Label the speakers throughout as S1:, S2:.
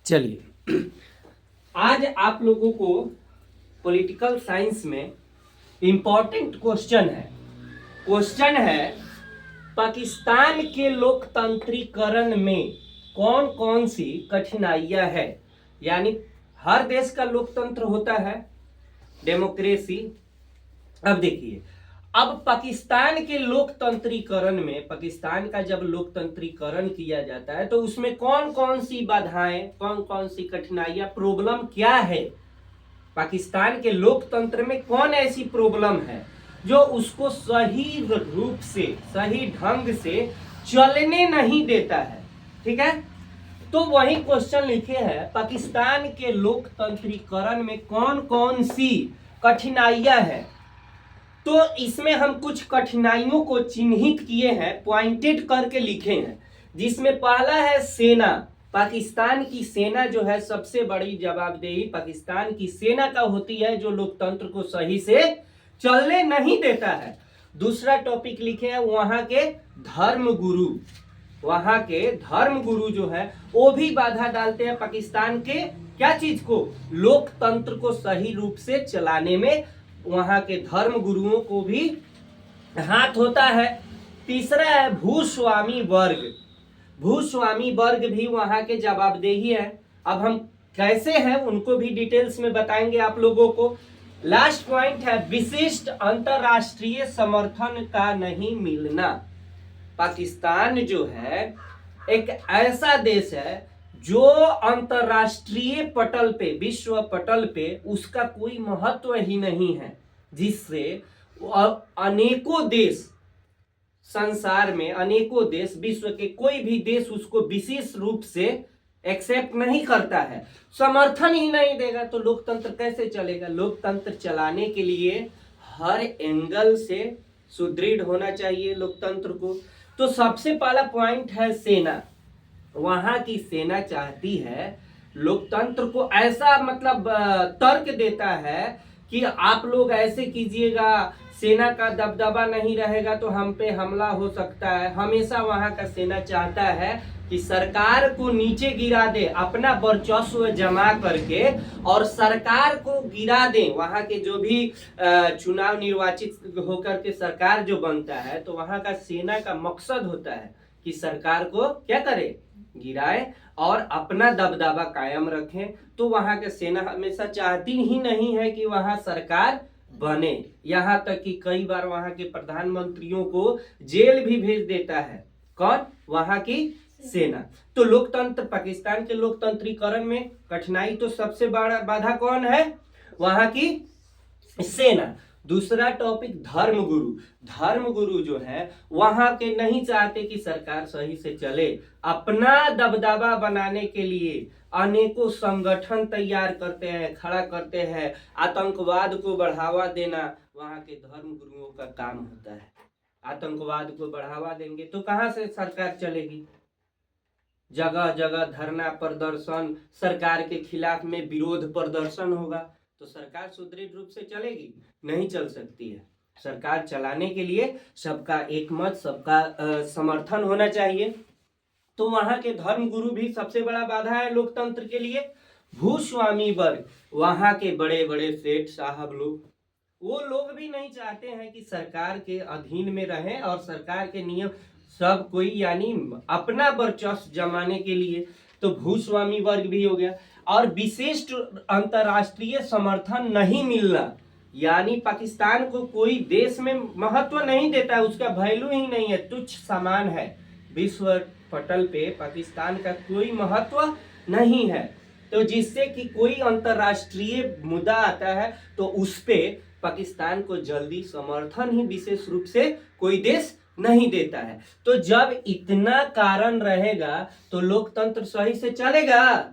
S1: चलिए, आज आप लोगों को पॉलिटिकल साइंस में इंपॉर्टेंट क्वेश्चन है पाकिस्तान के लोकतंत्रीकरण में कौन कौन सी कठिनाइयां है। यानी हर देश का लोकतंत्र होता है, डेमोक्रेसी। अब देखिए, अब पाकिस्तान के लोकतंत्रीकरण में, पाकिस्तान का जब लोकतंत्रीकरण किया जाता है तो उसमें कौन कौन सी बाधाएं, कौन कौन सी कठिनाइयां, प्रॉब्लम क्या है। पाकिस्तान के लोकतंत्र में कौन ऐसी प्रॉब्लम है जो उसको सही रूप से, सही ढंग से चलने नहीं देता है। ठीक है, तो वही क्वेश्चन लिखे हैं, पाकिस्तान के लोकतंत्रीकरण में कौन कौन सी कठिनाइयां हैं। तो इसमें हम कुछ कठिनाइयों को चिन्हित किए हैं, पॉइंटेड करके लिखे हैं, जिसमें पहला है सेना। पाकिस्तान की सेना जो है, सबसे बड़ी जवाबदेही पाकिस्तान की सेना का होती है, जो लोकतंत्र को सही से चलने नहीं देता है। दूसरा टॉपिक लिखे हैं, वहां के धर्मगुरु। वहां के धर्मगुरु जो है वो भी बाधा डालते हैं पाकिस्तान के क्या चीज को, लोकतंत्र को सही रूप से चलाने में। वहां के धर्म गुरुओं को भी हाथ होता है। तीसरा है भूस्वामी वर्ग। भूस्वामी वर्ग भी वहां के जवाबदेही है। अब हम कैसे हैं उनको भी डिटेल्स में बताएंगे आप लोगों को। लास्ट पॉइंट है विशिष्ट अंतरराष्ट्रीय समर्थन का नहीं मिलना। पाकिस्तान जो है एक ऐसा देश है जो अंतरराष्ट्रीय पटल पे, विश्व पटल पे उसका कोई महत्व ही नहीं है, जिससे अनेकों देश, संसार में अनेकों देश, विश्व के कोई भी देश उसको विशेष रूप से एक्सेप्ट नहीं करता है, समर्थन ही नहीं देगा। तो लोकतंत्र कैसे चलेगा। लोकतंत्र चलाने के लिए हर एंगल से सुदृढ़ होना चाहिए लोकतंत्र को। तो सबसे पहला पॉइंट है सेना। वहां की सेना चाहती है लोकतंत्र को, ऐसा मतलब तर्क देता है कि आप लोग ऐसे कीजिएगा, सेना का दबदबा नहीं रहेगा तो हम पे हमला हो सकता है। हमेशा वहां का सेना चाहता है कि सरकार को नीचे गिरा दे, अपना वर्चस्व जमा करके, और सरकार को गिरा दे। वहां के जो भी चुनाव निर्वाचित होकर के सरकार जो बनता है, तो वहां का सेना का मकसद होता है कि सरकार को क्या करे, गिराए और अपना दबदबा कायम रखें। तो वहां के सेना हमेशा चाहती ही नहीं है कि वहां सरकार बने। यहां तक कि कई बार वहां के प्रधानमंत्रियों को जेल भी भेज देता है। कौन? वहां की सेना। तो लोकतंत्र, पाकिस्तान के लोकतंत्रीकरण में कठिनाई तो सबसे बड़ा बाधा कौन है? वहां की सेना। दूसरा टॉपिक धर्मगुरु। धर्मगुरु जो है वहां के नहीं चाहते कि सरकार सही से चले। अपना दबदबा बनाने के लिए अनेकों संगठन तैयार करते हैं, खड़ा करते हैं। आतंकवाद को बढ़ावा देना वहां के धर्मगुरुओं का काम होता है। आतंकवाद को बढ़ावा देंगे तो कहां से सरकार चलेगी। जगह जगह धरना प्रदर्शन, सरकार के खिलाफ में विरोध प्रदर्शन होगा तो सरकार सुदृढ़ रूप से चलेगी? नहीं चल सकती है। सरकार चलाने के लिए सबका एकमत, सबका समर्थन होना चाहिए। तो वहां के धर्मगुरु भी सबसे बड़ा बाधा है लोकतंत्र के लिए। भूस्वामी वर्ग, वहां के बड़े बड़े सेठ साहब लोग, वो लोग भी नहीं चाहते हैं कि सरकार के अधीन में रहें और सरकार के नियम सब कोई, यानी अपना वर्चस्व जमाने के लिए। तो भूस्वामी वर्ग भी हो गया। और विशिष्ट अंतरराष्ट्रीय समर्थन नहीं मिलना, यानी पाकिस्तान को कोई देश में महत्व नहीं देता है, उसका वैल्यू ही नहीं है, तुच्छ सामान है। विश्व पटल पे पाकिस्तान का कोई महत्व नहीं है। तो जिससे कि कोई अंतरराष्ट्रीय मुद्दा आता है तो उस पे पाकिस्तान को जल्दी समर्थन ही विशेष रूप से कोई देश नहीं देता है। तो जब इतना कारण रहेगा तो लोकतंत्र सही से चलेगा?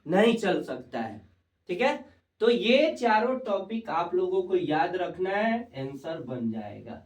S1: नहीं चल सकता है। ठीक है, तो ये चारों टॉपिक आप लोगों को याद रखना है, आंसर बन जाएगा।